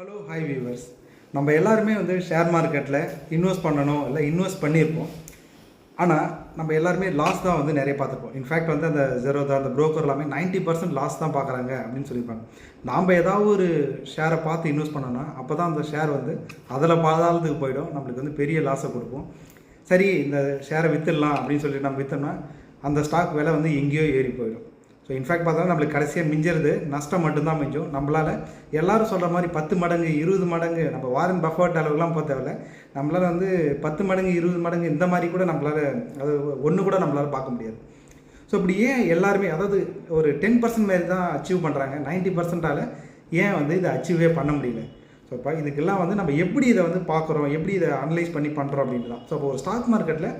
Hello hi viewers. நம்ம எல்லாருமே share மார்க்கெட்டில் இன்வெஸ்ட் பண்ணணும், இல்லை இன்வெஸ்ட் பண்ணியிருப்போம். ஆனால் நம்ம எல்லாருமே லாஸ் தான் நிறைய பார்த்துருப்போம். இன்ஃபேக்ட் அந்த ஜெரோதா, அந்த புரோக்கர் எல்லாமே 90% லாஸ் தான் பார்க்குறாங்க அப்படின்னு சொல்லியிருப்பாங்க. நாம் ஏதாவது ஒரு ஷேரை பார்த்து இன்வெஸ்ட் பண்ணோன்னா அப்போ தான் அந்த ஷேர் அதில் பாதாளத்துக்கு போயிடும், நம்மளுக்கு பெரிய லாஸை கொடுக்கும். சரி, இந்த ஷேரை விற்றுடலாம் அப்படின்னு சொல்லிட்டு நம்ம விற்றோம்னா அந்த ஸ்டாக் விலை எங்கேயோ ஏறி போயிடும். ஸோ இன்ஃபேக்ட் பார்த்தா நம்மளுக்கு கடைசியாக மிஞ்சிறது நஷ்டம் மட்டும்தான் மிஞ்சும். நம்மளால் எல்லோரும் சொல்கிற மாதிரி 10 மடங்கு 20 மடங்கு நம்ம வாரன் பஃபர்ட் அளவுக்குலாம் போக தேவையில்ல. நம்மளால் 10 மடங்கு 20 மடங்கு இந்த மாதிரி கூட நம்மளால் அது ஒன்று கூட நம்மளால் பார்க்க முடியாது. ஸோ இப்படி ஏன் எல்லாருமே அதாவது ஒரு 10% மாரி தான் அச்சீவ் பண்ணுறாங்க, 90%ஆல் ஏன் இதை அச்சீவே பண்ண முடியல? ஸோ இப்போ இதுக்கெல்லாம் நம்ம எப்படி இதை பார்க்குறோம், எப்படி இதை அனலைஸ் பண்ணி பண்ணுறோம் அப்படின்ட்டு தான். ஸோ இப்போ ஒரு ஸ்டாக் மார்க்கெட்டில்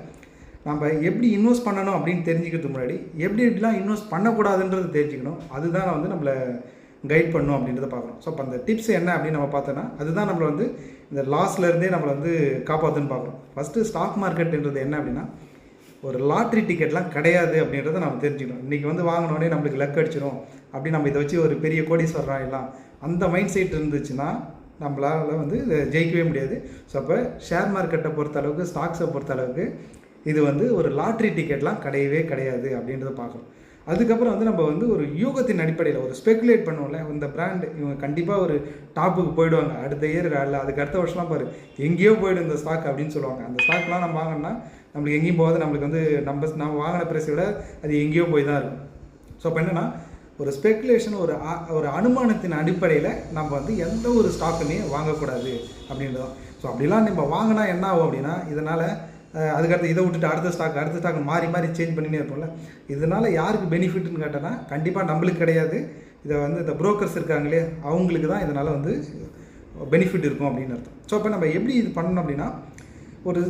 நம்ம எப்படி இன்வெஸ்ட் பண்ணணும் அப்படின்னு தெரிஞ்சுக்கிறதுக்கு முன்னாடி எப்படிலாம் இன்வெஸ்ட் பண்ணக்கூடாதுன்றது தெரிஞ்சுக்கணும். அதுதான் நம்மளை கைட் பண்ணணும் அப்படின்றத பார்க்கணும். ஸோ இப்போ அந்த டிப்ஸ் என்ன அப்படின்னு நம்ம பார்த்தோன்னா அதுதான் நம்மளை இந்த லாஸ்லேருந்தே நம்மளை காப்பாற்றுன்னு பார்க்குறோம். ஃபஸ்ட்டு ஸ்டாக் மார்க்கெட்டுன்றது என்ன அப்படின்னா ஒரு லாட்ரி டிக்கெட்லாம் கிடையாது அப்படின்றத நம்ம தெரிஞ்சுக்கணும். இன்றைக்கி வாங்கினோடனே நம்மளுக்கு லக் அடிச்சிடும் அப்படி நம்ம இதை வச்சு ஒரு பெரிய கோடீஸ்வரன் ஆகிடலாம் அந்த மைண்ட் செட் இருந்துச்சுன்னா நம்மளால் இதை ஜெயிக்கவே முடியாது. ஸோ அப்போ ஷேர் மார்க்கெட்டை பொறுத்தளவுக்கு, ஸ்டாக்ஸை பொறுத்தளவுக்கு இது ஒரு லாட்ரி டிக்கெட்லாம் கிடையவே கிடையாது அப்படின்றத பார்க்கணும். அதுக்கப்புறம் நம்ம ஒரு யூகத்தின் அடிப்படையில் ஒரு ஸ்பெக்குலேட் பண்ணுவோம்ல, இந்த பிராண்ட் இவங்க கண்டிப்பாக ஒரு டாப்புக்கு போயிடுவாங்க அடுத்த இயர், இல்லை அதுக்கு அடுத்த வருஷம்லாம் பாரு எங்கேயோ போய்டும் இந்த ஸ்டாக் அப்படின்னு சொல்லுவாங்க. அந்த ஸ்டாக்லாம் நம்ம வாங்கினா நம்மளுக்கு எங்கேயும் போகாது, நம்மளுக்கு நம்ம வாங்கின ப்ரைஸை விட அது எங்கேயோ போய் தான் இருக்கும். ஸோ அப்போ என்னென்னா ஒரு ஸ்பெக்குலேஷன், ஒரு அனுமானத்தின் அடிப்படையில் நம்ம எந்த ஒரு ஸ்டாக்குமே வாங்கக்கூடாது அப்படின்றதான். ஸோ அப்படிலாம் நம்ம வாங்கினா என்ன ஆகும் அப்படின்னா இதனால் அதுக்கடுத்து இதை விட்டுட்டு அடுத்த ஸ்டாக் மாறி மாறி சேஞ்ச் பண்ணினே இருப்போம்ல. இதனால் யாருக்கு பெனிஃபிட்னு கேட்டோன்னா கண்டிப்பாக நம்மளுக்கு கிடையாது. இதை இந்த புரோக்கர்ஸ் இருக்காங்களே அவங்களுக்கு தான் இதனால் பெனிஃபிட் இருக்கும் அப்படின்னு அர்த்தம். ஸோ இப்போ நம்ம எப்படி இது பண்ணணும் அப்படின்னா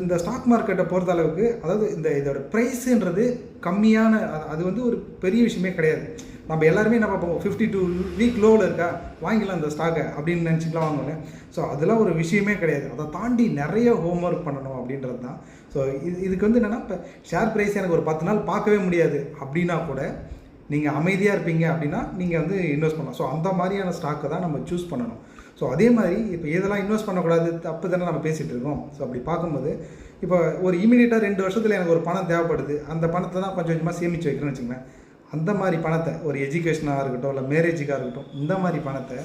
இந்த ஸ்டாக் மார்க்கெட்டை பொறுத்த அளவுக்கு அதாவது இதோட ப்ரைஸுன்றது கம்மியான அது ஒரு பெரிய விஷயமே கிடையாது. நம்ம எல்லாருமே என்ன பார்ப்போம், 52 வீக் லோவில் இருக்கா வாங்கிக்கலாம் இந்த ஸ்டாக்கை அப்படின்னு நினச்சிக்கலாம் வாங்குவோம். ஸோ அதெல்லாம் ஒரு விஷயமே கிடையாது. அதை தாண்டி நிறைய ஹோம்ஒர்க் பண்ணணும் அப்படின்றது தான். ஸோ இதுக்கு என்னென்னா இப்போ ஷேர் ப்ரைஸ் எனக்கு ஒரு 10 நாள் பார்க்கவே முடியாது அப்படின்னா கூட நீங்கள் அமைதியாக இருப்பீங்க அப்படின்னா நீங்கள் இன்வெஸ்ட் பண்ணலாம். ஸோ அந்த மாதிரியான ஸ்டாக்கை தான் நம்ம சூஸ் பண்ணணும். ஸோ அதே மாதிரி இப்போ இதெல்லாம் இன்வெஸ்ட் பண்ணக்கூடாது தப்பு தானே நம்ம பேசிகிட்டு இருக்கோம். ஸோ அப்படி பார்க்கும்போது இப்போ ஒரு இமீடியட்டாக 2 வருஷத்தில் எனக்கு ஒரு பணம் தேவைப்படுது, அந்த பணத்தை தான் கொஞ்சம் கொஞ்சமாக சேமித்து வைக்கிறேன்னு வச்சுங்களேன். அந்த மாதிரி பணத்தை ஒரு எஜுகேஷனாக இருக்கட்டும், இல்லை மேரேஜுக்காக இருக்கட்டும், இந்த மாதிரி பணத்தை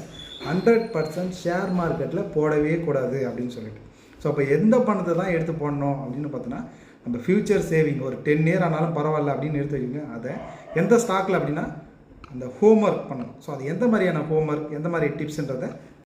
100% ஷேர் மார்க்கெட்டில் போடவே கூடாது அப்படின்னு சொல்லிட்டு. ஸோ அப்போ எந்த பணத்தை தான் எடுத்து போடணும் அப்படின்னு பார்த்தோன்னா நம்ம ஃப்யூச்சர் சேவிங் ஒரு 10 இயர் ஆனாலும் பரவாயில்ல அப்படின்னு எடுத்து வைக்கிங்க. அதை எந்த ஸ்டாக்கில் அப்படின்னா அந்த ஹோம்ஒர்க் பண்ணணும். ஸோ அது எந்த மாதிரியான ஹோம்ஒர்க், எந்த மாதிரி டிப்ஸ்ன்றதை